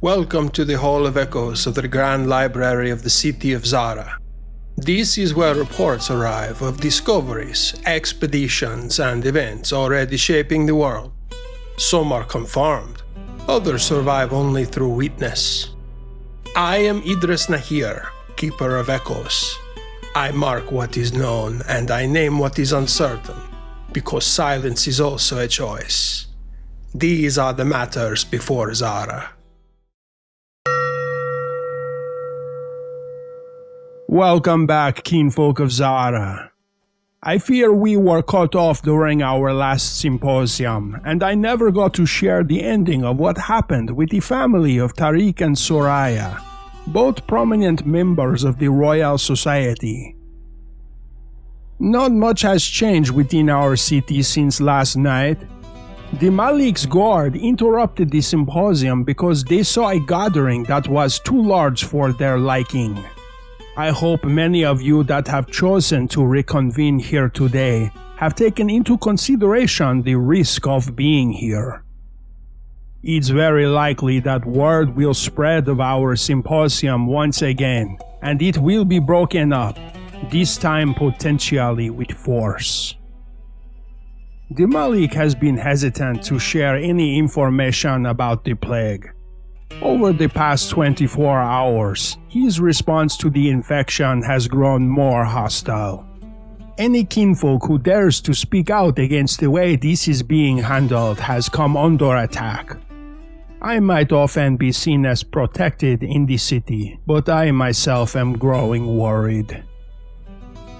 Welcome to the Hall of Echoes of the Grand Library of the city of Zahra. This is where reports arrive of discoveries, expeditions, and events already shaping the world. Some are confirmed, others survive only through witness. I am Idris Nahir, Keeper of Echoes. I mark what is known and I name what is uncertain, because silence is also a choice. These are the matters before Zahra. Welcome back, kinfolk of Zahra. I fear we were cut off during our last symposium, and I never got to share the ending of what happened with the family of Tariq and Soraya, both prominent members of the Royal Society. Not much has changed within our city since last night. The Malik's guard interrupted the symposium because they saw a gathering that was too large for their liking. I hope many of you that have chosen to reconvene here today have taken into consideration the risk of being here. It's very likely that word will spread of our symposium once again, and it will be broken up, this time potentially with force. The Malik has been hesitant to share any information about the plague. Over the past 24 hours, his response to the infection has grown more hostile. Any kinfolk who dares to speak out against the way this is being handled has come under attack. I might often be seen as protected in the city, but I myself am growing worried.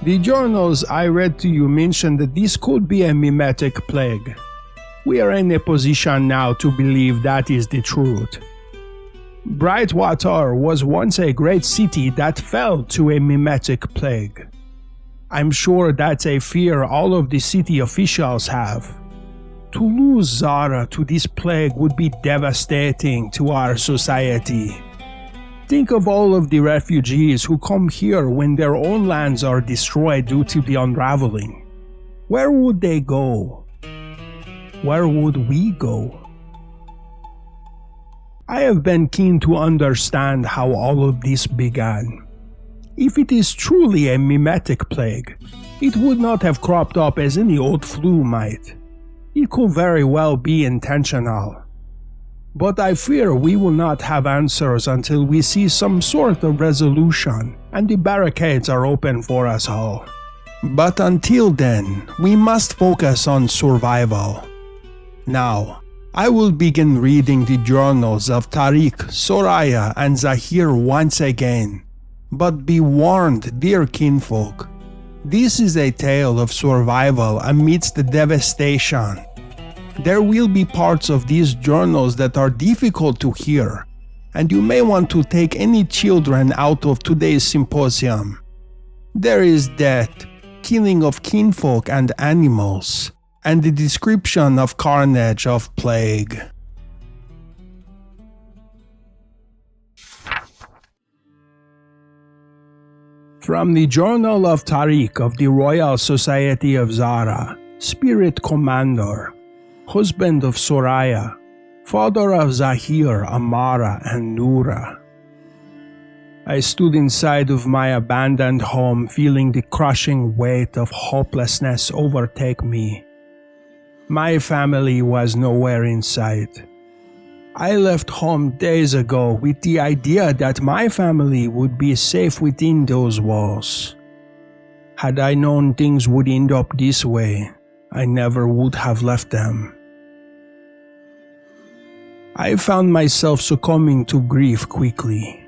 The journals I read to you mentioned that this could be a mimetic plague. We are in a position now to believe that is the truth. Brightwater was once a great city that fell to a mimetic plague. I'm sure that's a fear all of the city officials have. To lose Zahra to this plague would be devastating to our society. Think of all of the refugees who come here when their own lands are destroyed due to the unraveling. Where would they go? Where would we go? I have been keen to understand how all of this began. If it is truly a mimetic plague, it would not have cropped up as any old flu might. It could very well be intentional. But I fear we will not have answers until we see some sort of resolution and the barricades are open for us all. But until then, we must focus on survival. Now, I will begin reading the journals of Tariq, Soraya, and Zahir once again. But be warned, dear kinfolk, this is a tale of survival amidst the devastation. There will be parts of these journals that are difficult to hear, and you may want to take any children out of today's symposium. There is death, killing of kinfolk and animals, and the description of carnage of plague. From the Journal of Tariq of the Royal Society of Zahra, Spirit Commander, husband of Soraya, father of Zahir, Amara, and Noura. I stood inside of my abandoned home feeling the crushing weight of hopelessness overtake me. My family was nowhere in sight. I left home days ago with the idea that my family would be safe within those walls. Had I known things would end up this way, I never would have left them. I found myself succumbing to grief quickly.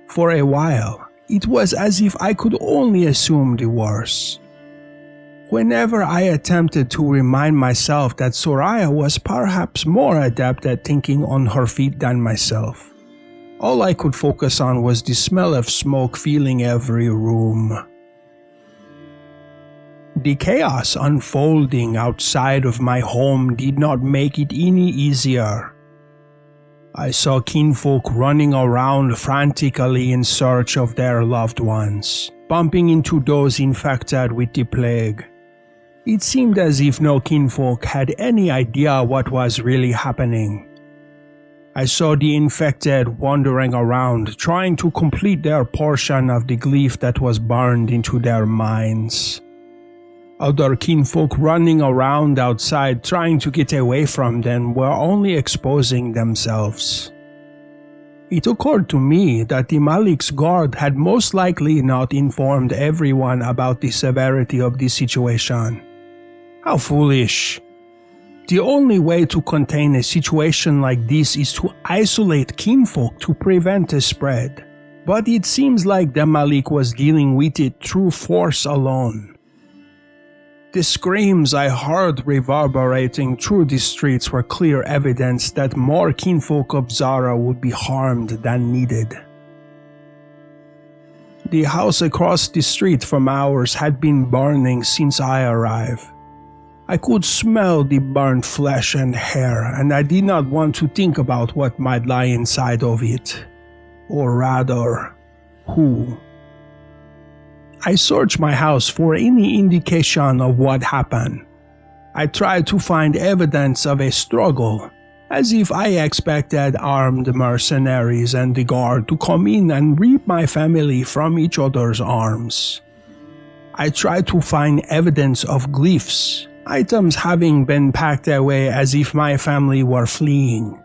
For a while, it was as if I could only assume the worst. Whenever I attempted to remind myself that Soraya was perhaps more adept at thinking on her feet than myself, all I could focus on was the smell of smoke filling every room. The chaos unfolding outside of my home did not make it any easier. I saw kinfolk running around frantically in search of their loved ones, bumping into those infected with the plague. It seemed as if no kinfolk had any idea what was really happening. I saw the infected wandering around, trying to complete their portion of the glyph that was burned into their minds. Other kinfolk running around outside trying to get away from them were only exposing themselves. It occurred to me that the Malik's guard had most likely not informed everyone about the severity of the situation. How foolish. The only way to contain a situation like this is to isolate kinfolk to prevent a spread. But it seems like the Malik was dealing with it through force alone. The screams I heard reverberating through the streets were clear evidence that more kinfolk of Zahra would be harmed than needed. The house across the street from ours had been burning since I arrived. I could smell the burnt flesh and hair, and I did not want to think about what might lie inside of it. Or rather, who. I searched my house for any indication of what happened. I tried to find evidence of a struggle, as if I expected armed mercenaries and the guard to come in and rip my family from each other's arms. I tried to find evidence of glyphs, items having been packed away as if my family were fleeing.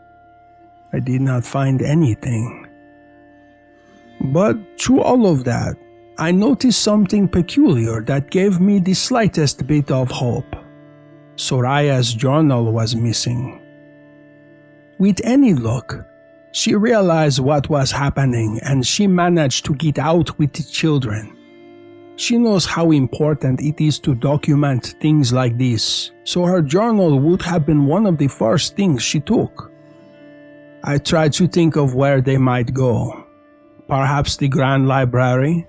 I did not find anything. But through all of that, I noticed something peculiar that gave me the slightest bit of hope. Soraya's journal was missing. With any luck, she realized what was happening and she managed to get out with the children. She knows how important it is to document things like this, so her journal would have been one of the first things she took. I tried to think of where they might go. Perhaps the Grand Library?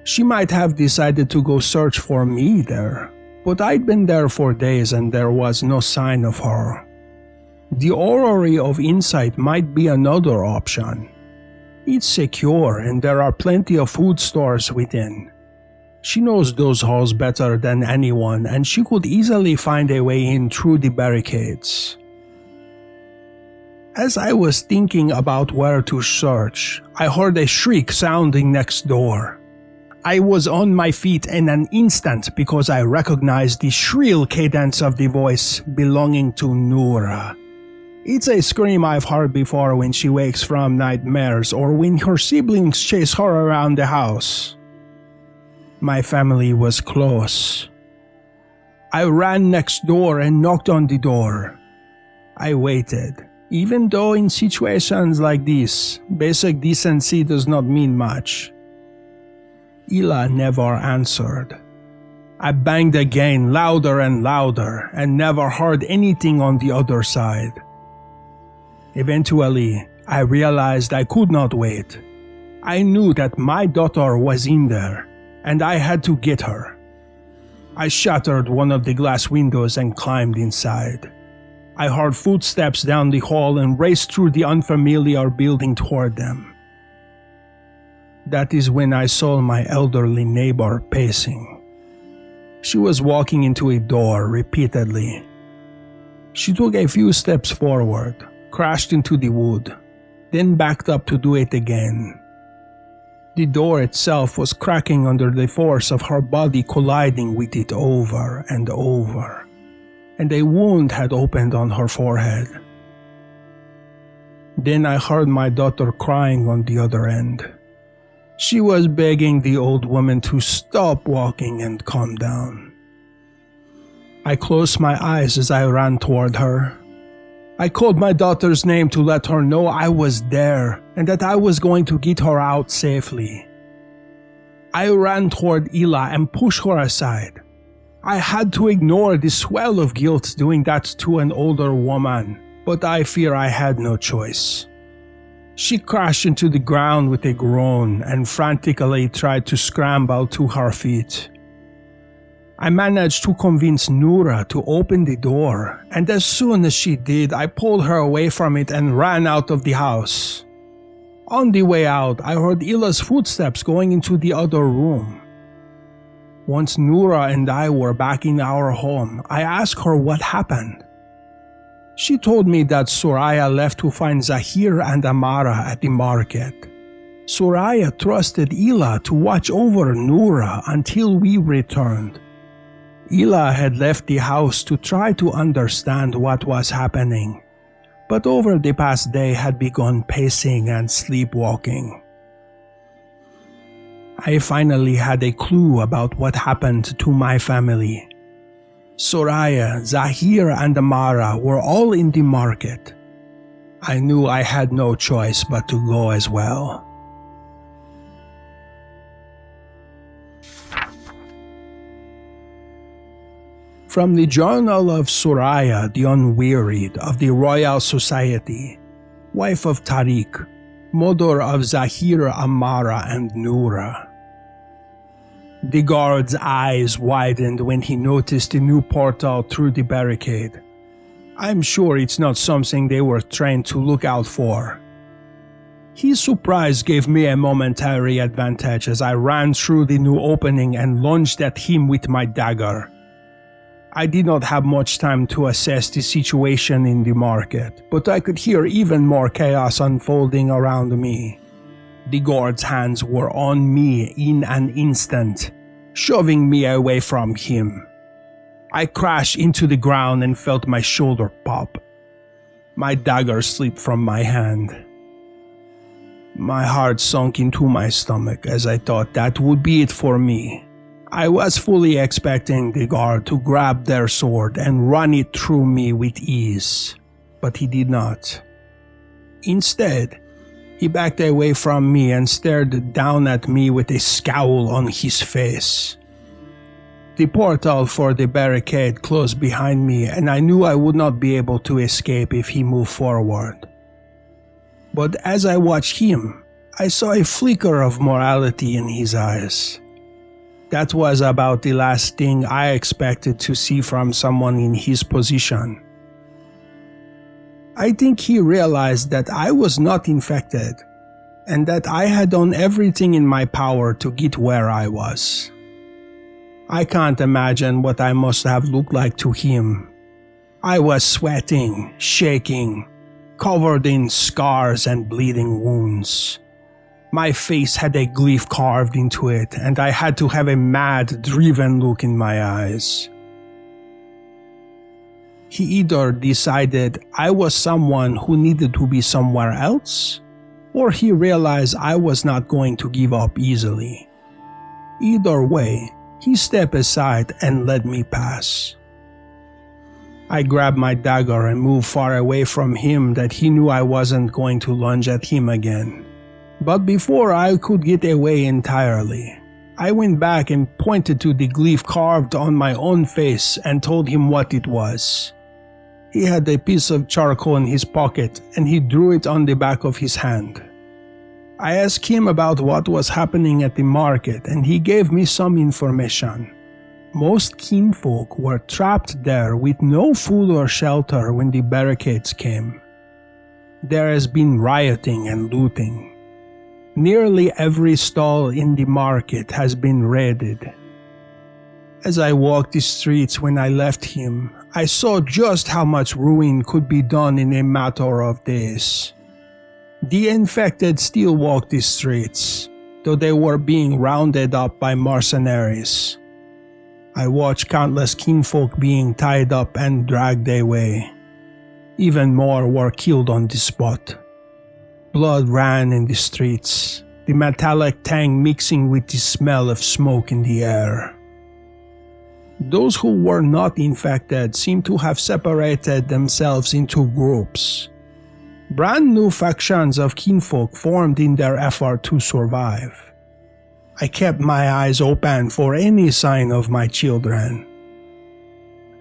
She might have decided to go search for me there, but I'd been there for days and there was no sign of her. The Orrery of Insight might be another option. It's secure and there are plenty of food stores within. She knows those halls better than anyone and she could easily find a way in through the barricades. As I was thinking about where to search, I heard a shriek sounding next door. I was on my feet in an instant because I recognized the shrill cadence of the voice belonging to Noura. It's a scream I've heard before when she wakes from nightmares or when her siblings chase her around the house. My family was close. I ran next door and knocked on the door. I waited, even though in situations like this, basic decency does not mean much. Ila never answered. I banged again, louder and louder, and never heard anything on the other side. Eventually, I realized I could not wait. I knew that my daughter was in there, and I had to get her. I shattered one of the glass windows and climbed inside. I heard footsteps down the hall and raced through the unfamiliar building toward them. That is when I saw my elderly neighbor pacing. She was walking into a door repeatedly. She took a few steps forward, crashed into the wood, then backed up to do it again. The door itself was cracking under the force of her body colliding with it over and over, and a wound had opened on her forehead. Then I heard my daughter crying on the other end. She was begging the old woman to stop walking and calm down. I closed my eyes as I ran toward her. I called my daughter's name to let her know I was there and that I was going to get her out safely. I ran toward Ila and pushed her aside. I had to ignore the swell of guilt doing that to an older woman, but I fear I had no choice. She crashed into the ground with a groan and frantically tried to scramble to her feet. I managed to convince Noura to open the door, and as soon as she did, I pulled her away from it and ran out of the house. On the way out, I heard Ila's footsteps going into the other room. Once Noura and I were back in our home, I asked her what happened. She told me that Soraya left to find Zahra and Amara at the market. Soraya trusted Ila to watch over Noura until we returned. Ila had left the house to try to understand what was happening, but over the past day had begun pacing and sleepwalking. I finally had a clue about what happened to my family. Soraya, Zahra, and Amara were all in the market. I knew I had no choice but to go as well. From the Journal of Soraya the Unwearied of the Royal Society, wife of Tariq, mother of Zahra, Amara, and Noura. The guard's eyes widened when he noticed the new portal through the barricade. I'm sure it's not something they were trained to look out for. His surprise gave me a momentary advantage as I ran through the new opening and lunged at him with my dagger. I did not have much time to assess the situation in the market, but I could hear even more chaos unfolding around me. The guard's hands were on me in an instant, shoving me away from him. I crashed into the ground and felt my shoulder pop. My dagger slipped from my hand. My heart sunk into my stomach as I thought that would be it for me. I was fully expecting the guard to grab their sword and run it through me with ease, but he did not. Instead, he backed away from me and stared down at me with a scowl on his face. The portal for the barricade closed behind me, and I knew I would not be able to escape if he moved forward. But as I watched him, I saw a flicker of morality in his eyes. That was about the last thing I expected to see from someone in his position. I think he realized that I was not infected, and that I had done everything in my power to get where I was. I can't imagine what I must have looked like to him. I was sweating, shaking, covered in scars and bleeding wounds. My face had a glyph carved into it, and I had to have a mad, driven look in my eyes. He either decided I was someone who needed to be somewhere else, or he realized I was not going to give up easily. Either way, he stepped aside and let me pass. I grabbed my dagger and moved far away from him that he knew I wasn't going to lunge at him again. But before I could get away entirely, I went back and pointed to the glyph carved on my own face and told him what it was. He had a piece of charcoal in his pocket and he drew it on the back of his hand. I asked him about what was happening at the market and he gave me some information. Most kinfolk were trapped there with no food or shelter when the barricades came. There has been rioting and looting. Nearly every stall in the market has been raided. As I walked the streets when I left him, I saw just how much ruin could be done in a matter of days. The infected still walked the streets, though they were being rounded up by mercenaries. I watched countless kinfolk being tied up and dragged away. Even more were killed on the spot. Blood ran in the streets, the metallic tang mixing with the smell of smoke in the air. Those who were not infected seemed to have separated themselves into groups. Brand new factions of kinfolk formed in their effort to survive. I kept my eyes open for any sign of my children.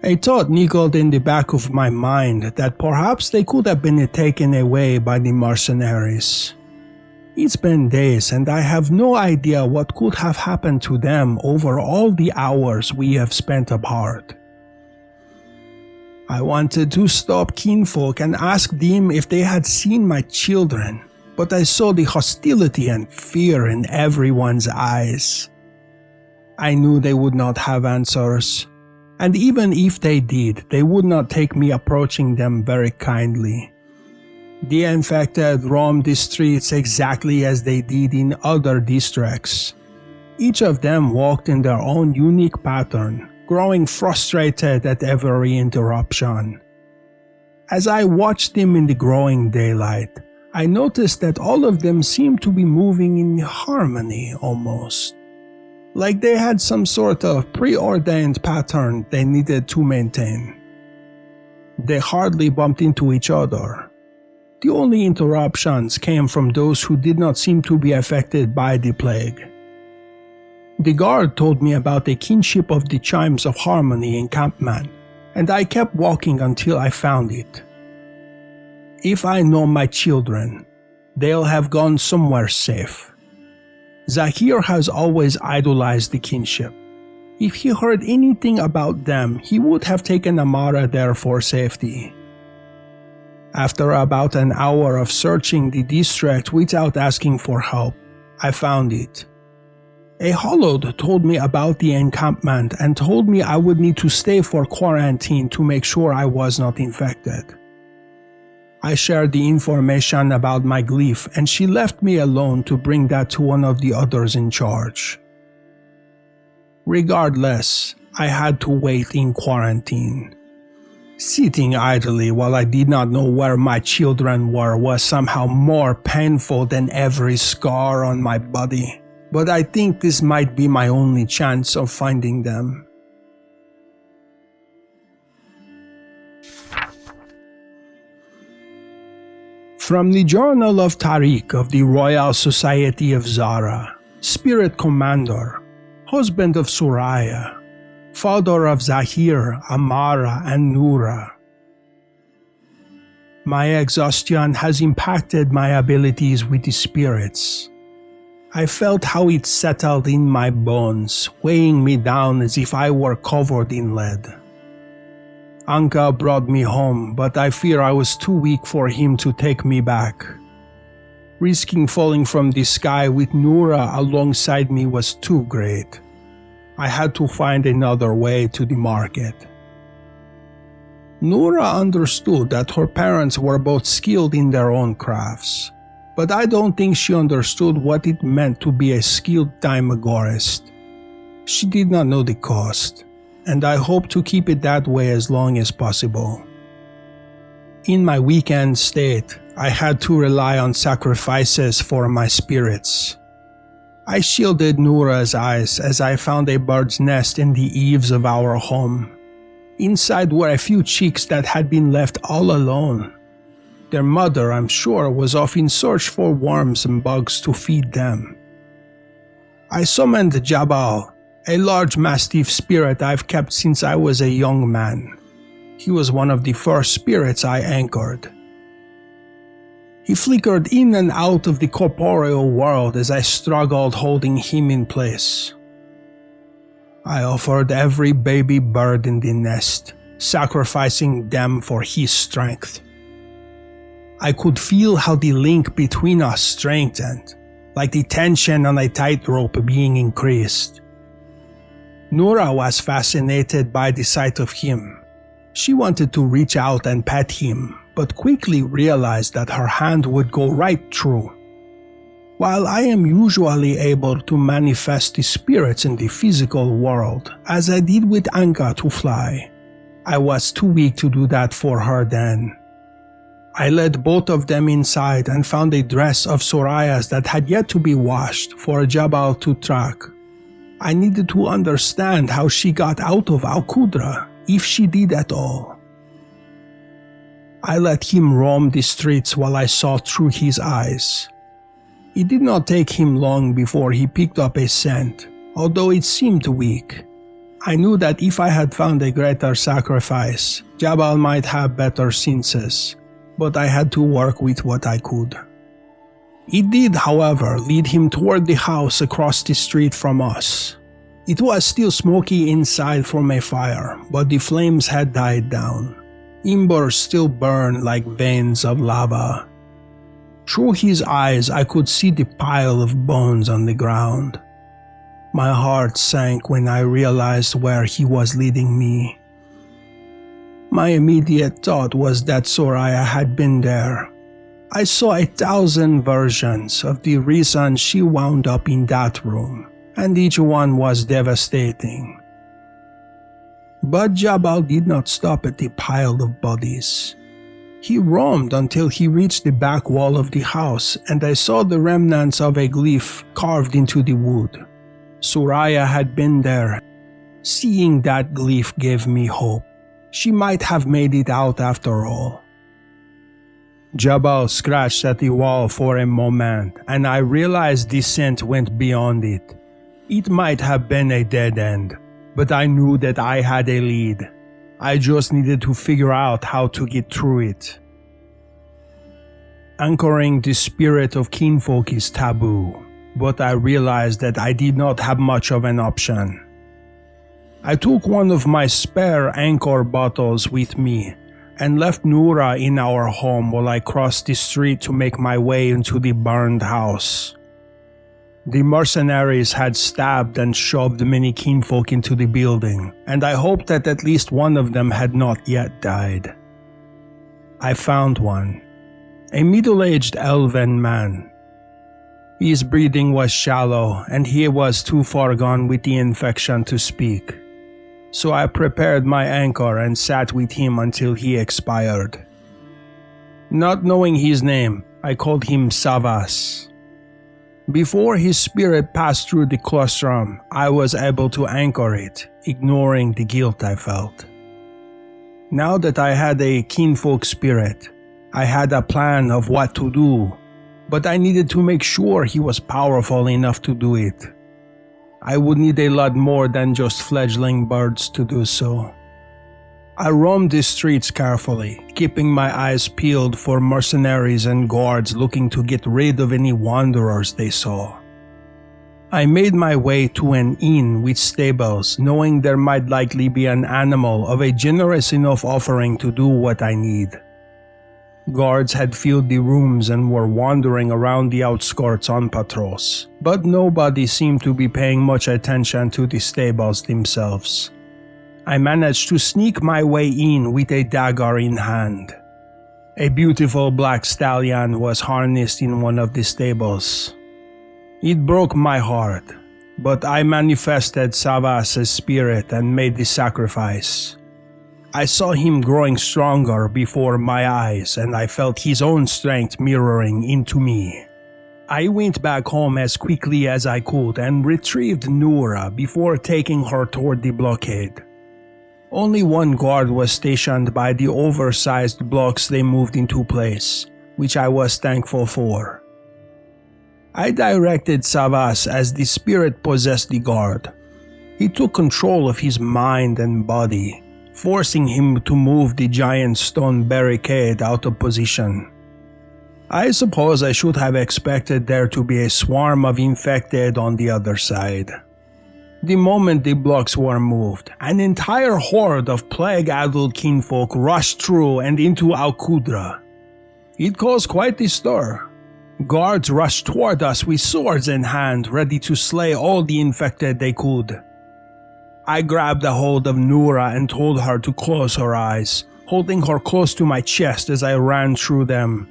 A thought nickled in the back of my mind that perhaps they could have been taken away by the mercenaries. It's been days and I have no idea what could have happened to them over all the hours we have spent apart. I wanted to stop kinfolk and ask them if they had seen my children, but I saw the hostility and fear in everyone's eyes. I knew they would not have answers. And even if they did, they would not take me approaching them very kindly. The infected roamed the streets exactly as they did in other districts. Each of them walked in their own unique pattern, growing frustrated at every interruption. As I watched them in the growing daylight, I noticed that all of them seemed to be moving in harmony almost. Like they had some sort of preordained pattern they needed to maintain. They hardly bumped into each other. The only interruptions came from those who did not seem to be affected by the plague. The guard told me about the kinship of the Chimes of Harmony encampment, and I kept walking until I found it. If I know my children, they'll have gone somewhere safe. Zahir has always idolized the kinship. If he heard anything about them, he would have taken Amara there for safety. After about an hour of searching the district without asking for help, I found it. A hollowed told me about the encampment and told me I would need to stay for quarantine to make sure I was not infected. I shared the information about my glyph and she left me alone to bring that to one of the others in charge. Regardless, I had to wait in quarantine. Sitting idly while I did not know where my children were was somehow more painful than every scar on my body, but I think this might be my only chance of finding them. From the Journal of Tariq of the Royal Society of Zahra, Spirit Commander, husband of Soraya, father of Zahir, Amara, and Noura. My exhaustion has impacted my abilities with the spirits. I felt how it settled in my bones, weighing me down as if I were covered in lead. Anka brought me home, but I fear I was too weak for him to take me back. Risking falling from the sky with Noura alongside me was too great. I had to find another way to the market. Noura understood that her parents were both skilled in their own crafts, but I don't think she understood what it meant to be a skilled Timagorist. She did not know the cost, and I hope to keep it that way as long as possible. In my weakened state, I had to rely on sacrifices for my spirits. I shielded Noura's eyes as I found a bird's nest in the eaves of our home. Inside were a few chicks that had been left all alone. Their mother, I'm sure, was off in search for worms and bugs to feed them. I summoned Jabal, a large mastiff spirit I've kept since I was a young man. He was one of the first spirits I anchored. He flickered in and out of the corporeal world as I struggled holding him in place. I offered every baby bird in the nest, sacrificing them for his strength. I could feel how the link between us strengthened, like the tension on a tightrope being increased. Noura was fascinated by the sight of him. She wanted to reach out and pet him, but quickly realized that her hand would go right through. While I am usually able to manifest the spirits in the physical world, as I did with Anka to fly, I was too weak to do that for her then. I led both of them inside and found a dress of Soraya's that had yet to be washed for Jabal to track. I needed to understand how she got out of Al-Qudra, if she did at all. I let him roam the streets while I saw through his eyes. It did not take him long before he picked up a scent, although it seemed weak. I knew that if I had found a greater sacrifice, Jabal might have better senses, but I had to work with what I could. It did, however, lead him toward the house across the street from us. It was still smoky inside from a fire, but the flames had died down. Embers still burned like veins of lava. Through his eyes, I could see the pile of bones on the ground. My heart sank when I realized where he was leading me. My immediate thought was that Soraya had been there. I saw 1,000 versions of the reason she wound up in that room, and each one was devastating. But Jabal did not stop at the pile of bodies. He roamed until he reached the back wall of the house, and I saw the remnants of a glyph carved into the wood. Soraya had been there. Seeing that glyph gave me hope. She might have made it out after all. Jabal scratched at the wall for a moment, and I realized the scent went beyond it. It might have been a dead end, but I knew that I had a lead. I just needed to figure out how to get through it. Anchoring the spirit of kinfolk is taboo, but I realized that I did not have much of an option. I took one of my spare anchor bottles with me and left Noura in our home while I crossed the street to make my way into the burned house. The mercenaries had stabbed and shoved many kinfolk into the building, and I hoped that at least one of them had not yet died. I found one, a middle-aged elven man. His breathing was shallow, and he was too far gone with the infection to speak. So I prepared my anchor and sat with him until he expired. Not knowing his name, I called him Savas. Before his spirit passed through the claustrum, I was able to anchor it, ignoring the guilt I felt. Now that I had a kinfolk spirit, I had a plan of what to do, but I needed to make sure he was powerful enough to do it. I would need a lot more than just fledgling birds to do so. I roamed the streets carefully, keeping my eyes peeled for mercenaries and guards looking to get rid of any wanderers they saw. I made my way to an inn with stables, knowing there might likely be an animal of a generous enough offering to do what I need. Guards had filled the rooms and were wandering around the outskirts on patrols, but nobody seemed to be paying much attention to the stables themselves. I managed to sneak my way in with a dagger in hand. A beautiful black stallion was harnessed in one of the stables. It broke my heart, but I manifested Savas' spirit and made the sacrifice. I saw him growing stronger before my eyes, and I felt his own strength mirroring into me. I went back home as quickly as I could and retrieved Noura before taking her toward the blockade. Only one guard was stationed by the oversized blocks they moved into place, which I was thankful for. I directed Savas as the spirit possessed the guard. He took control of his mind and body, forcing him to move the giant stone barricade out of position. I suppose I should have expected there to be a swarm of infected on the other side. The moment the blocks were moved, an entire horde of plague-addled kinfolk rushed through and into Al-Qudra. It caused quite the stir. Guards rushed toward us with swords in hand, ready to slay all the infected they could. I grabbed a hold of Noura and told her to close her eyes, holding her close to my chest as I ran through them.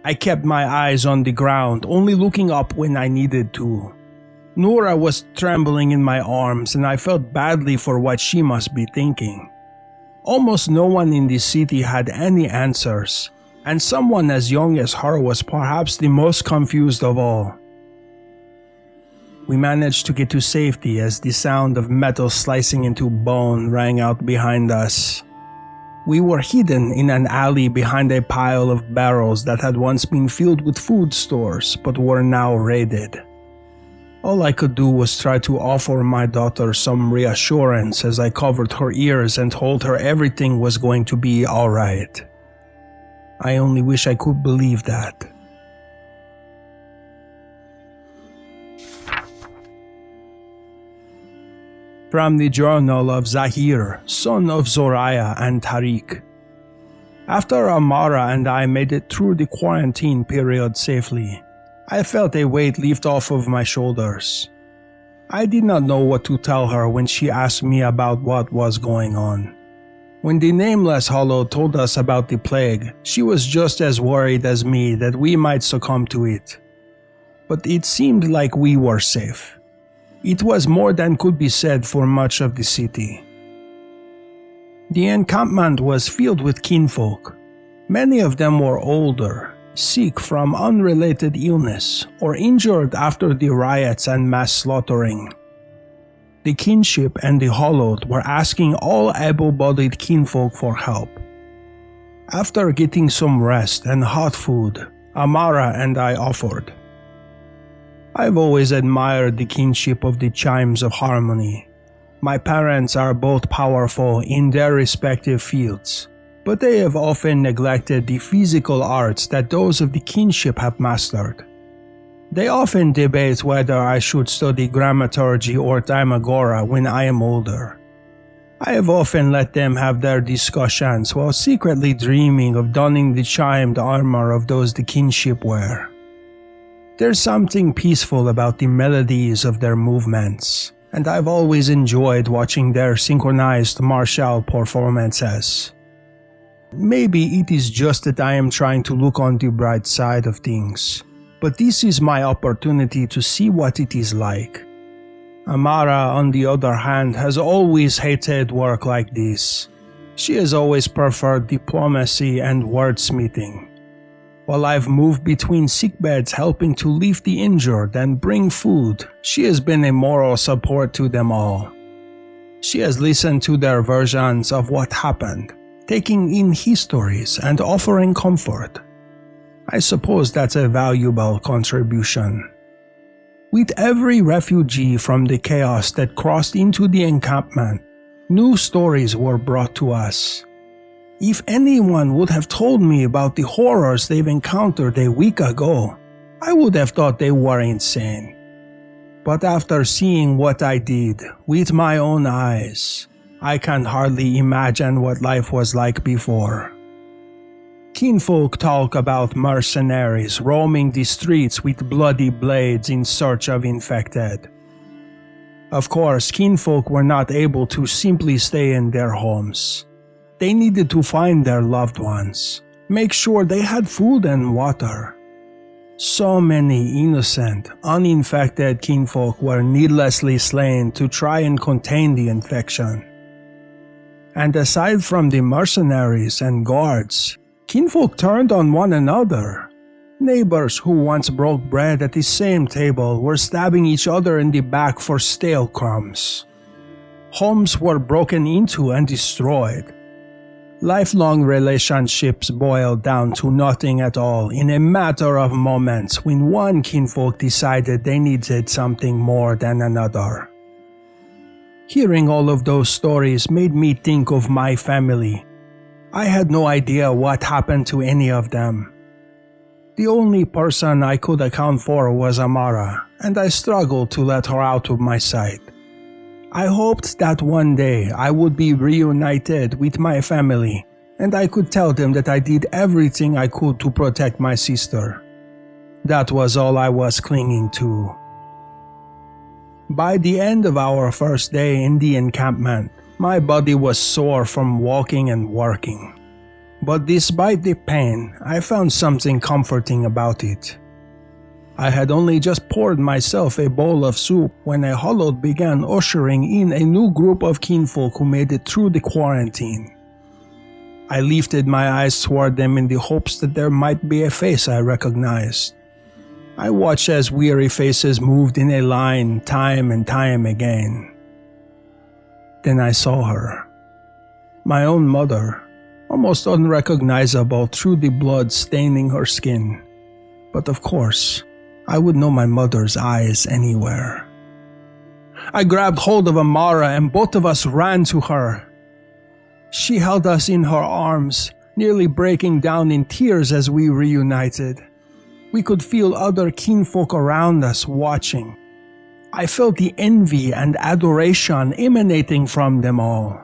I kept my eyes on the ground, only looking up when I needed to. Noura was trembling in my arms, and I felt badly for what she must be thinking. Almost no one in the city had any answers, and someone as young as her was perhaps the most confused of all. We managed to get to safety as the sound of metal slicing into bone rang out behind us. We were hidden in an alley behind a pile of barrels that had once been filled with food stores but were now raided. All I could do was try to offer my daughter some reassurance as I covered her ears and told her everything was going to be alright. I only wish I could believe that. From the journal of Zahir, son of Soraya and Tariq. After Amara and I made it through the quarantine period safely, I felt a weight lift off of my shoulders. I did not know what to tell her when she asked me about what was going on. When the nameless hollow told us about the plague, she was just as worried as me that we might succumb to it. But it seemed like we were safe. It was more than could be said for much of the city. The encampment was filled with kinfolk. Many of them were older, sick from unrelated illness, or injured after the riots and mass slaughtering. The kinship and the hollowed were asking all able-bodied kinfolk for help. After getting some rest and hot food, Amara and I offered. I've always admired the kinship of the Chimes of Harmony. My parents are both powerful in their respective fields, but they have often neglected the physical arts that those of the kinship have mastered. They often debate whether I should study grammaturgy or Dimagora when I am older. I have often let them have their discussions while secretly dreaming of donning the chimed armor of those the kinship wear. There's something peaceful about the melodies of their movements, and I've always enjoyed watching their synchronized martial performances. Maybe it is just that I am trying to look on the bright side of things, but this is my opportunity to see what it is like. Amara, on the other hand, has always hated work like this. She has always preferred diplomacy and wordsmithing. While I've moved between sickbeds helping to lift the injured and bring food, she has been a moral support to them all. She has listened to their versions of what happened, taking in histories and offering comfort. I suppose that's a valuable contribution. With every refugee from the chaos that crossed into the encampment, new stories were brought to us. If anyone would have told me about the horrors they've encountered a week ago, I would have thought they were insane. But after seeing what I did with my own eyes, I can hardly imagine what life was like before. Kinfolk talk about mercenaries roaming the streets with bloody blades in search of infected. Of course, kinfolk were not able to simply stay in their homes. They needed to find their loved ones, make sure they had food and water. So many innocent, uninfected kinfolk were needlessly slain to try and contain the infection. And aside from the mercenaries and guards, kinfolk turned on one another. Neighbors who once broke bread at the same table were stabbing each other in the back for stale crumbs. Homes were broken into and destroyed. Lifelong relationships boiled down to nothing at all in a matter of moments when one kinfolk decided they needed something more than another. Hearing all of those stories made me think of my family. I had no idea what happened to any of them. The only person I could account for was Amara, and I struggled to let her out of my sight. I hoped that one day I would be reunited with my family, and I could tell them that I did everything I could to protect my sister. That was all I was clinging to. By the end of our first day in the encampment, my body was sore from walking and working. But despite the pain, I found something comforting about it. I had only just poured myself a bowl of soup when a hollowed began ushering in a new group of kinfolk who made it through the quarantine. I lifted my eyes toward them in the hopes that there might be a face I recognized. I watched as weary faces moved in a line time and time again. Then I saw her. My own mother, almost unrecognizable through the blood staining her skin. But of course, I would know my mother's eyes anywhere. I grabbed hold of Amara and both of us ran to her. She held us in her arms, nearly breaking down in tears as we reunited. We could feel other kinfolk around us watching. I felt the envy and adoration emanating from them all.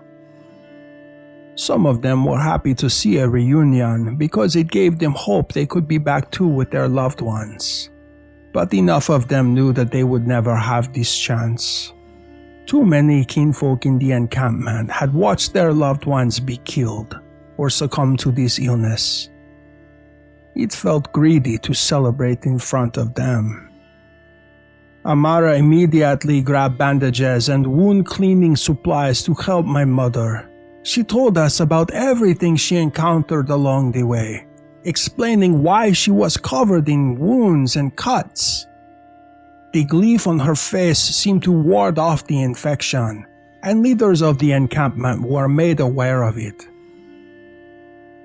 Some of them were happy to see a reunion because it gave them hope they could be back too with their loved ones. but enough of them knew that they would never have this chance. Too many kinfolk in the encampment had watched their loved ones be killed or succumb to this illness. It felt greedy to celebrate in front of them. Amara immediately grabbed bandages and wound cleaning supplies to help my mother. She told us about everything she encountered along the way, explaining why she was covered in wounds and cuts. The glyph on her face seemed to ward off the infection, and leaders of the encampment were made aware of it.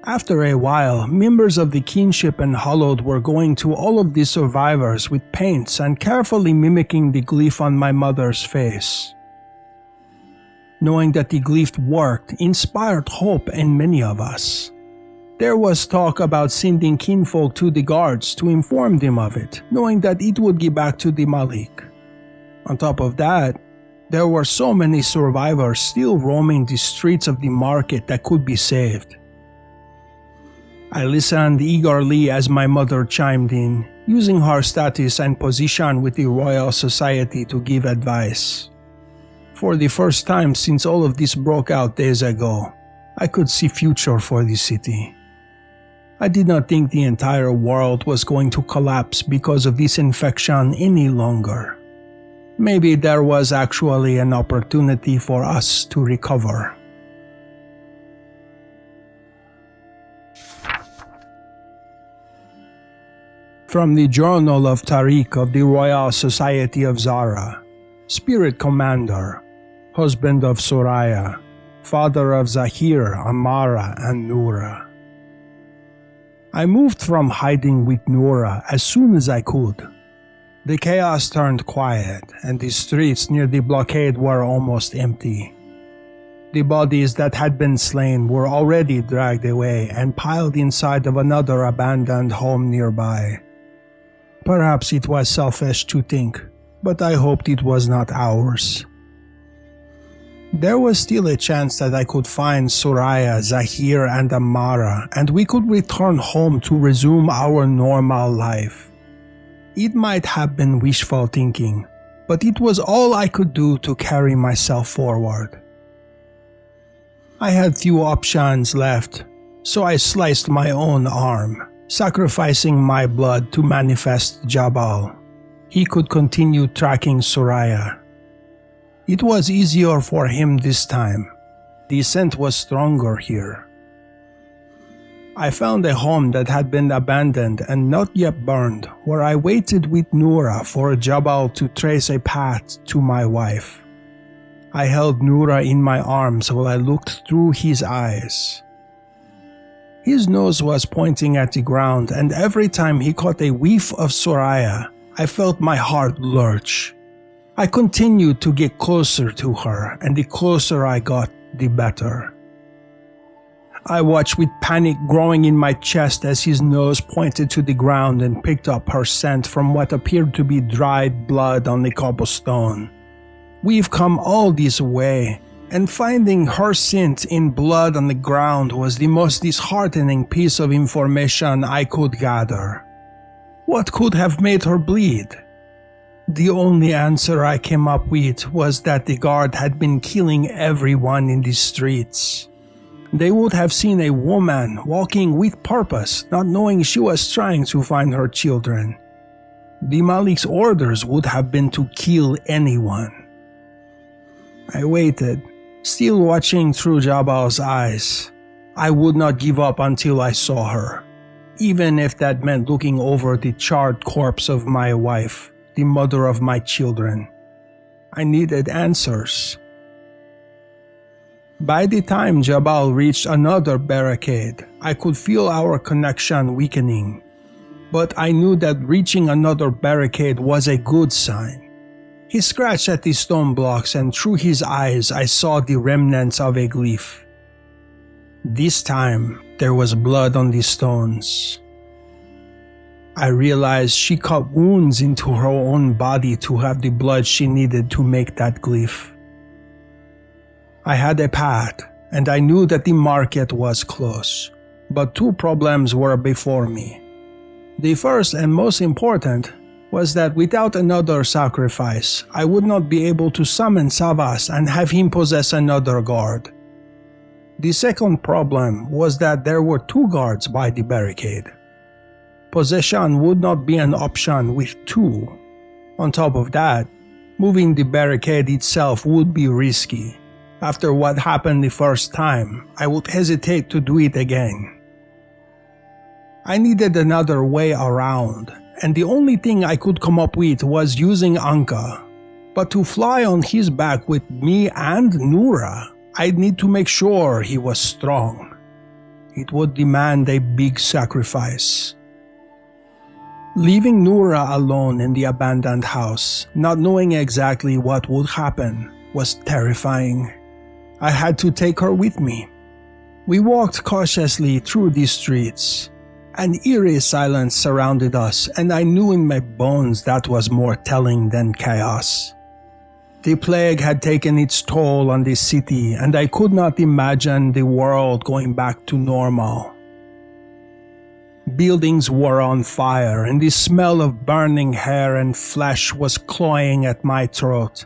After a while, members of the kinship and hallowed were going to all of the survivors with paints and carefully mimicking the glyph on my mother's face. Knowing that the glyph worked inspired hope in many of us. There was talk about sending kinfolk to the guards to inform them of it, knowing that it would get back to the Malik. On top of that, there were so many survivors still roaming the streets of the market that could be saved. I listened eagerly as my mother chimed in, using her status and position with the Royal Society to give advice. For the first time since all of this broke out days ago, I could see future for the city. I did not think the entire world was going to collapse because of this infection any longer. Maybe there was actually an opportunity for us to recover. From the Journal of Tariq of the Royal Society of Zahra, Spirit Commander, husband of Soraya, father of Zahir, Amara, and Noura. I moved from hiding with Noura as soon as I could. The chaos turned quiet, and the streets near the blockade were almost empty. The bodies that had been slain were already dragged away and piled inside of another abandoned home nearby. Perhaps it was selfish to think, but I hoped it was not ours. There was still a chance that I could find Soraya, Zahir, and Amara, and we could return home to resume our normal life. It might have been wishful thinking, but it was all I could do to carry myself forward. I had few options left, so I sliced my own arm, sacrificing my blood to manifest Jabal. He could continue tracking Soraya. It was easier for him this time. The scent was stronger here. I found a home that had been abandoned and not yet burned, where I waited with Noura for Jabal to trace a path to my wife. I held Noura in my arms while I looked through his eyes. His nose was pointing at the ground, and every time he caught a whiff of Soraya, I felt my heart lurch. I continued to get closer to her, and the closer I got, the better. I watched with panic growing in my chest as his nose pointed to the ground and picked up her scent from what appeared to be dried blood on the cobblestone. We've come all this way, and finding her scent in blood on the ground was the most disheartening piece of information I could gather. What could have made her bleed? The only answer I came up with was that the guard had been killing everyone in the streets. They would have seen a woman walking with purpose, not knowing she was trying to find her children. The Malik's orders would have been to kill anyone. I waited, still watching through Jabal's eyes. I would not give up until I saw her, even if that meant looking over the charred corpse of my wife, the mother of my children. I needed answers. By the time Jabal reached another barricade, I could feel our connection weakening. But I knew that reaching another barricade was a good sign. He scratched at the stone blocks, and through his eyes I saw the remnants of a glyph. This time, there was blood on the stones. I realized she cut wounds into her own body to have the blood she needed to make that glyph. I had a path, and I knew that the market was close, but two problems were before me. The first and most important was that without another sacrifice, I would not be able to summon Savas and have him possess another guard. The second problem was that there were 2 guards by the barricade. Possession would not be an option with 2. On top of that, moving the barricade itself would be risky. After what happened the first time, I would hesitate to do it again. I needed another way around, and the only thing I could come up with was using Anka. But to fly on his back with me and Noura, I'd need to make sure he was strong. It would demand a big sacrifice. Leaving Noura alone in the abandoned house, not knowing exactly what would happen, was terrifying. I had to take her with me. We walked cautiously through the streets. An eerie silence surrounded us, and I knew in my bones that was more telling than chaos. The plague had taken its toll on the city, and I could not imagine the world going back to normal. Buildings were on fire, and the smell of burning hair and flesh was clawing at my throat.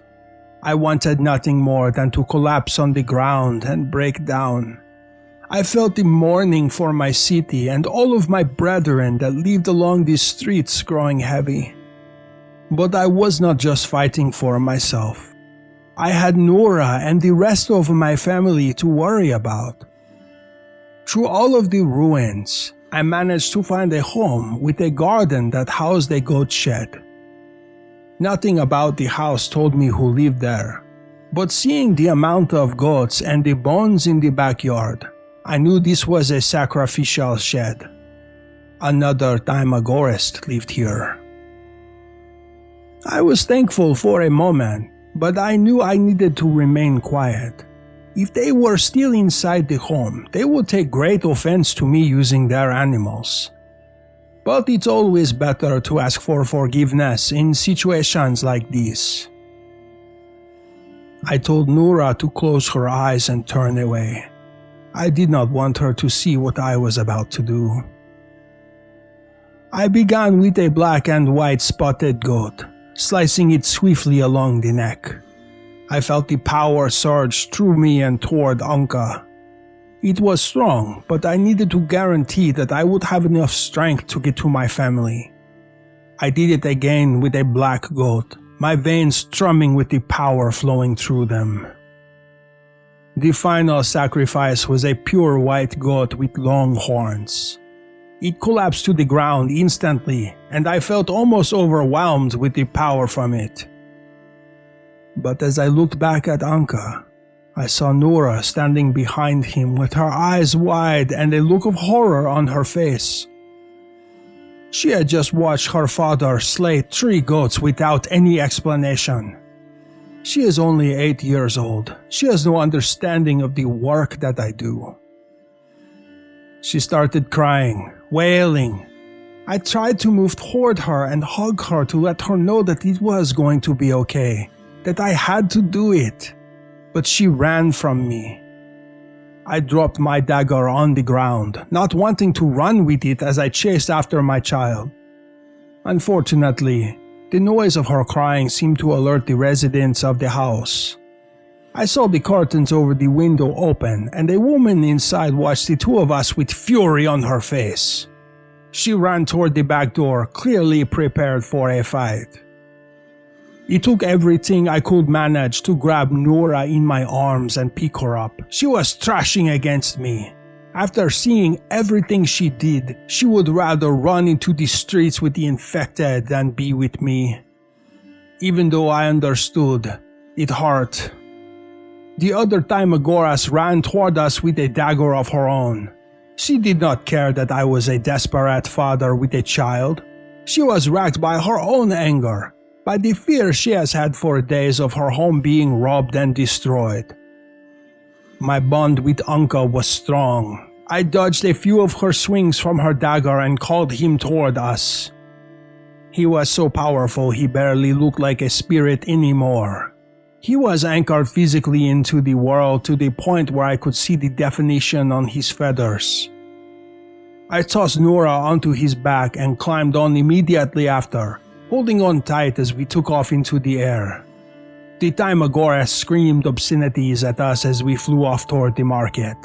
I wanted nothing more than to collapse on the ground and break down. I felt the mourning for my city and all of my brethren that lived along these streets growing heavy. But I was not just fighting for myself. I had Noura and the rest of my family to worry about. Through all of the ruins, I managed to find a home with a garden that housed a goat shed. Nothing about the house told me who lived there, but seeing the amount of goats and the bones in the backyard, I knew this was a sacrificial shed. Another Timagorist lived here. I was thankful for a moment, but I knew I needed to remain quiet. If they were still inside the home, they would take great offense to me using their animals. But it's always better to ask for forgiveness in situations like this. I told Noura to close her eyes and turn away. I did not want her to see what I was about to do. I began with a black and white spotted goat, slicing it swiftly along the neck. I felt the power surge through me and toward Anka. It was strong, but I needed to guarantee that I would have enough strength to get to my family. I did it again with a black goat, my veins strumming with the power flowing through them. The final sacrifice was a pure white goat with long horns. It collapsed to the ground instantly, and I felt almost overwhelmed with the power from it. But as I looked back at Anka, I saw Noura standing behind him with her eyes wide and a look of horror on her face. She had just watched her father slay 3 goats without any explanation. She is only 8 years old. She has no understanding of the work that I do. She started crying, wailing. I tried to move toward her and hug her to let her know that it was going to be okay, that I had to do it. But she ran from me. I dropped my dagger on the ground, not wanting to run with it as I chased after my child. Unfortunately, the noise of her crying seemed to alert the residents of the house. I saw the curtains over the window open, and a woman inside watched the 2 of us with fury on her face. She ran toward the back door, clearly prepared for a fight. It took everything I could manage to grab Noura in my arms and pick her up. She was thrashing against me. After seeing everything she did, she would rather run into the streets with the infected than be with me. Even though I understood, it hurt. The other Timagoras ran toward us with a dagger of her own. She did not care that I was a desperate father with a child. She was racked by her own anger, by the fear she has had for days of her home being robbed and destroyed. My bond with Anka was strong. I dodged a few of her swings from her dagger and called him toward us. He was so powerful he barely looked like a spirit anymore. He was anchored physically into the world to the point where I could see the definition on his feathers. I tossed Noura onto his back and climbed on immediately after, holding on tight as we took off into the air. The Timagora screamed obscenities at us as we flew off toward the market.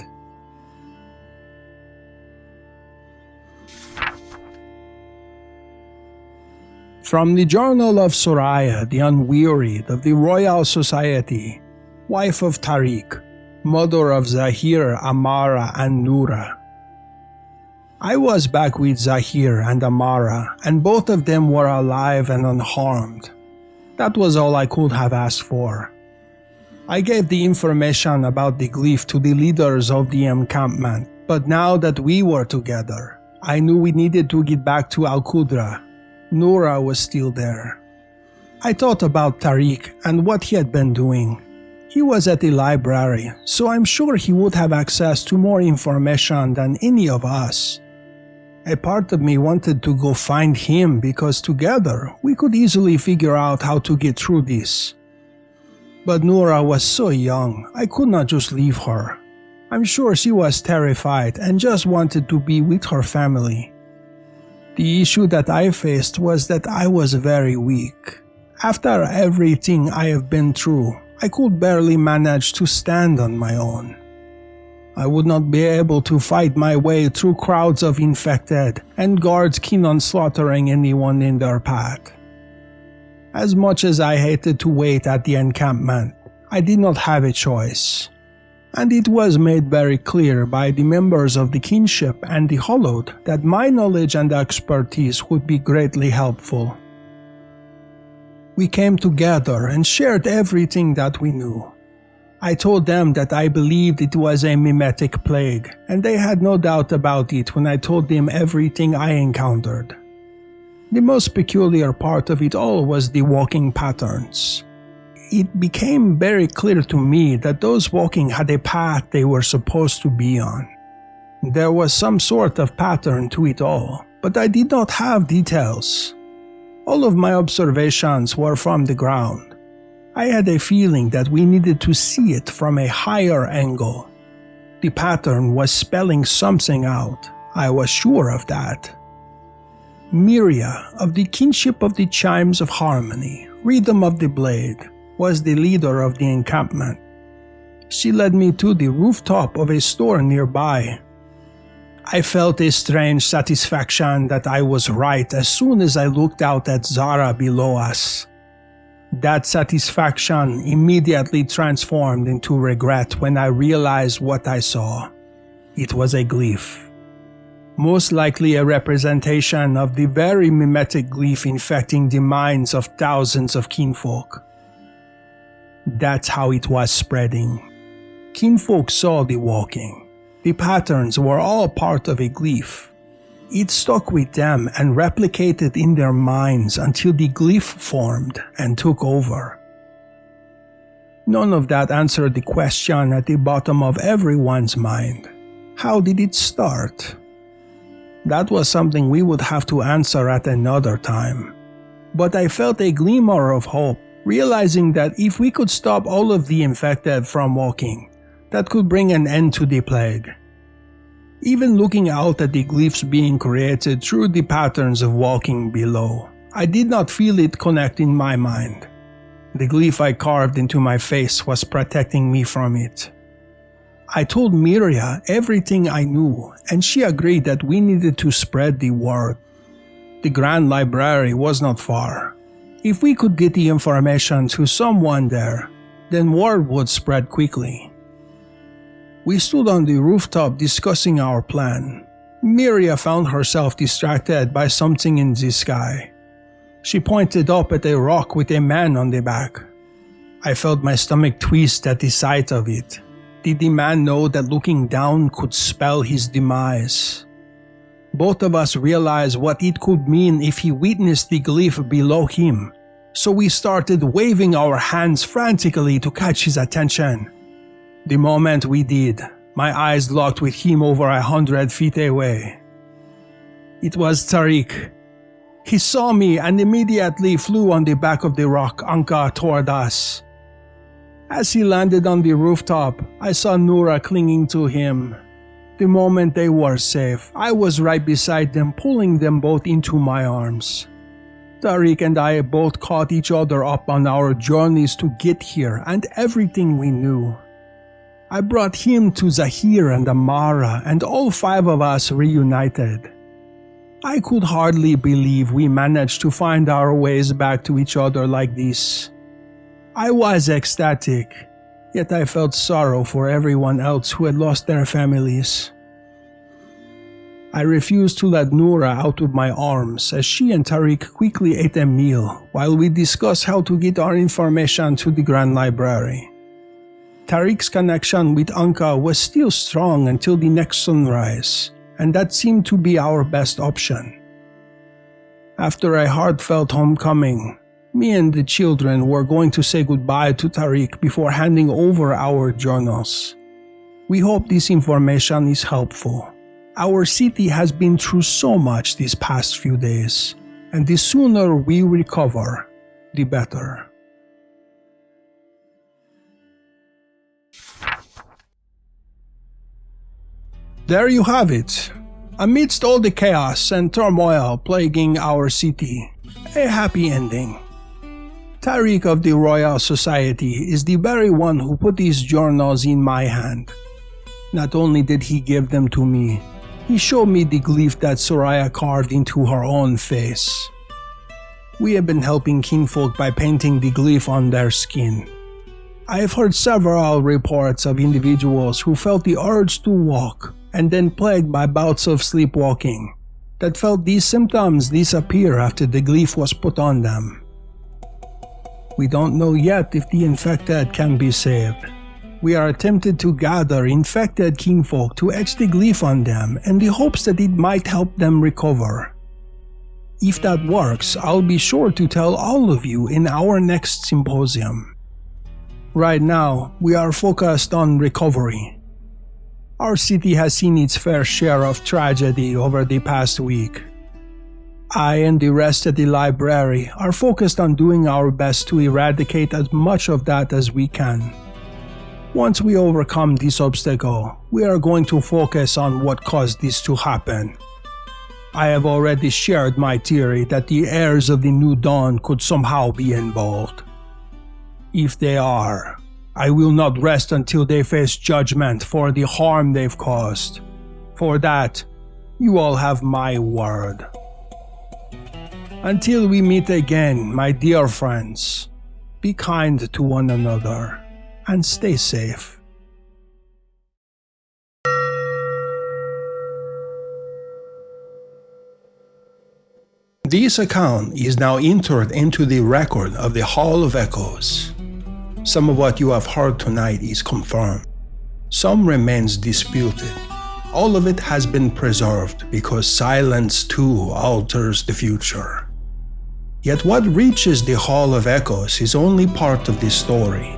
From the Journal of Soraya, the Unwearied of the Royal Society, wife of Tariq, mother of Zahir, Amara, and Noura. I was back with Zahir and Amara, and both of them were alive and unharmed. That was all I could have asked for. I gave the information about the glyph to the leaders of the encampment, but now that we were together, I knew we needed to get back to Al-Qudra. Noura was still there. I thought about Tariq and what he had been doing. He was at the library, so I'm sure he would have access to more information than any of us. A part of me wanted to go find him because together we could easily figure out how to get through this. But Noura was so young, I could not just leave her. I'm sure she was terrified and just wanted to be with her family. The issue that I faced was that I was very weak. After everything I have been through, I could barely manage to stand on my own. I would not be able to fight my way through crowds of infected and guards keen on slaughtering anyone in their path. As much as I hated to wait at the encampment, I did not have a choice. And it was made very clear by the members of the kinship and the Hollowed that my knowledge and expertise would be greatly helpful. We came together and shared everything that we knew. I told them that I believed it was a mimetic plague, and they had no doubt about it when I told them everything I encountered. The most peculiar part of it all was the walking patterns. It became very clear to me that those walking had a path they were supposed to be on. There was some sort of pattern to it all, but I did not have details. All of my observations were from the ground. I had a feeling that we needed to see it from a higher angle. The pattern was spelling something out, I was sure of that. Miria, of the kinship of the chimes of harmony, rhythm of the blade, was the leader of the encampment. She led me to the rooftop of a store nearby. I felt a strange satisfaction that I was right as soon as I looked out at Zahra below us. That satisfaction immediately transformed into regret when I realized what I saw. It was a glyph. Most likely a representation of the very mimetic glyph infecting the minds of thousands of kinfolk. That's how it was spreading. Kinfolk saw the walking. The patterns were all part of a glyph. It stuck with them and replicated in their minds until the glyph formed and took over. None of that answered the question at the bottom of everyone's mind. How did it start? That was something we would have to answer at another time. But I felt a glimmer of hope, realizing that if we could stop all of the infected from walking, that could bring an end to the plague. Even looking out at the glyphs being created through the patterns of walking below, I did not feel it connect in my mind. The glyph I carved into my face was protecting me from it. I told Miria everything I knew, and she agreed that we needed to spread the word. The Grand Library was not far. If we could get the information to someone there, then word would spread quickly. We stood on the rooftop discussing our plan. Miria found herself distracted by something in the sky. She pointed up at a rock with a man on the back. I felt my stomach twist at the sight of it. Did the man know that looking down could spell his demise? Both of us realized what it could mean if he witnessed the glyph below him, so we started waving our hands frantically to catch his attention. The moment we did, my eyes locked with him over 100 feet away. It was Tariq. He saw me and immediately flew on the back of the rock Anka toward us. As he landed on the rooftop, I saw Noura clinging to him. The moment they were safe, I was right beside them, pulling them both into my arms. Tariq and I both caught each other up on our journeys to get here and everything we knew. I brought him to Zahra and Amara, and all 5 of us reunited. I could hardly believe we managed to find our ways back to each other like this. I was ecstatic, yet I felt sorrow for everyone else who had lost their families. I refused to let Noura out of my arms as she and Tariq quickly ate a meal while we discussed how to get our information to the Grand Library. Tariq's connection with Anka was still strong until the next sunrise, and that seemed to be our best option. After a heartfelt homecoming, me and the children were going to say goodbye to Tariq before handing over our journals. We hope this information is helpful. Our city has been through so much these past few days, and the sooner we recover, the better. There you have it. Amidst all the chaos and turmoil plaguing our city, a happy ending. Tariq of the Royal Society is the very one who put these journals in my hand. Not only did he give them to me, he showed me the glyph that Soraya carved into her own face. We have been helping kinfolk by painting the glyph on their skin. I have heard several reports of individuals who felt the urge to walk and then plagued by bouts of sleepwalking that felt these symptoms disappear after the glyph was put on them. We don't know yet if the infected can be saved. We are tempted to gather infected kinfolk to etch the glyph on them in the hopes that it might help them recover. If that works, I'll be sure to tell all of you in our next symposium. Right now, we are focused on recovery. Our city has seen its fair share of tragedy over the past week. I and the rest of the library are focused on doing our best to eradicate as much of that as we can. Once we overcome this obstacle, we are going to focus on what caused this to happen. I have already shared my theory that the heirs of the New Dawn could somehow be involved. If they are, I will not rest until they face judgment for the harm they've caused. For that, you all have my word. Until we meet again, my dear friends, be kind to one another and stay safe. This account is now entered into the record of the Hall of Echoes. Some of what you have heard tonight is confirmed. Some remains disputed. All of it has been preserved because silence too alters the future. Yet what reaches the Hall of Echoes is only part of the story.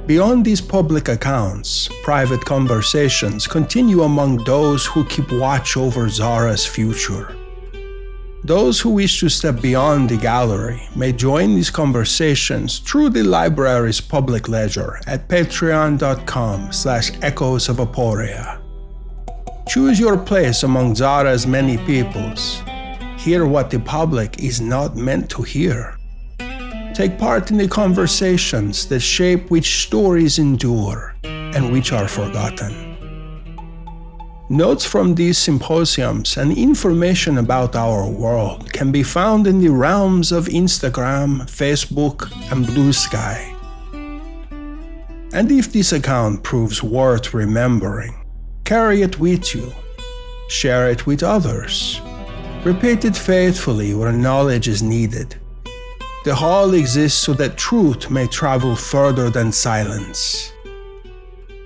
Beyond these public accounts, private conversations continue among those who keep watch over Zahra's future. Those who wish to step beyond the gallery may join these conversations through the library's public ledger at patreon.com/Echoes of Aporia. Choose your place among Zahra's many peoples. Hear what the public is not meant to hear. Take part in the conversations that shape which stories endure and which are forgotten. Notes from these symposiums and information about our world can be found in the realms of Instagram, Facebook, and Blue Sky. And if this account proves worth remembering, carry it with you. Share it with others. Repeat it faithfully where knowledge is needed. The hall exists so that truth may travel further than silence.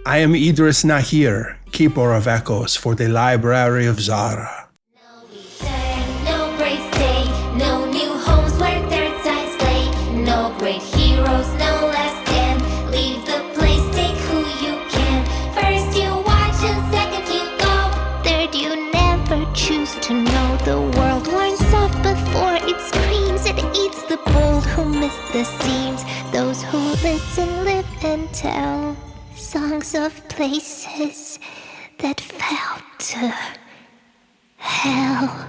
I am Idris Nahir, Keeper of Echoes for the Library of Zahra. No return, no brave stay, no new homes where third sides play, no great heroes, no last stand. Leave the place, take who you can. First you watch and second you go. Third you never choose to know. The world warns soft before it screams. It eats the bold who miss the seams. Those who listen, live and tell songs of places that fell to hell.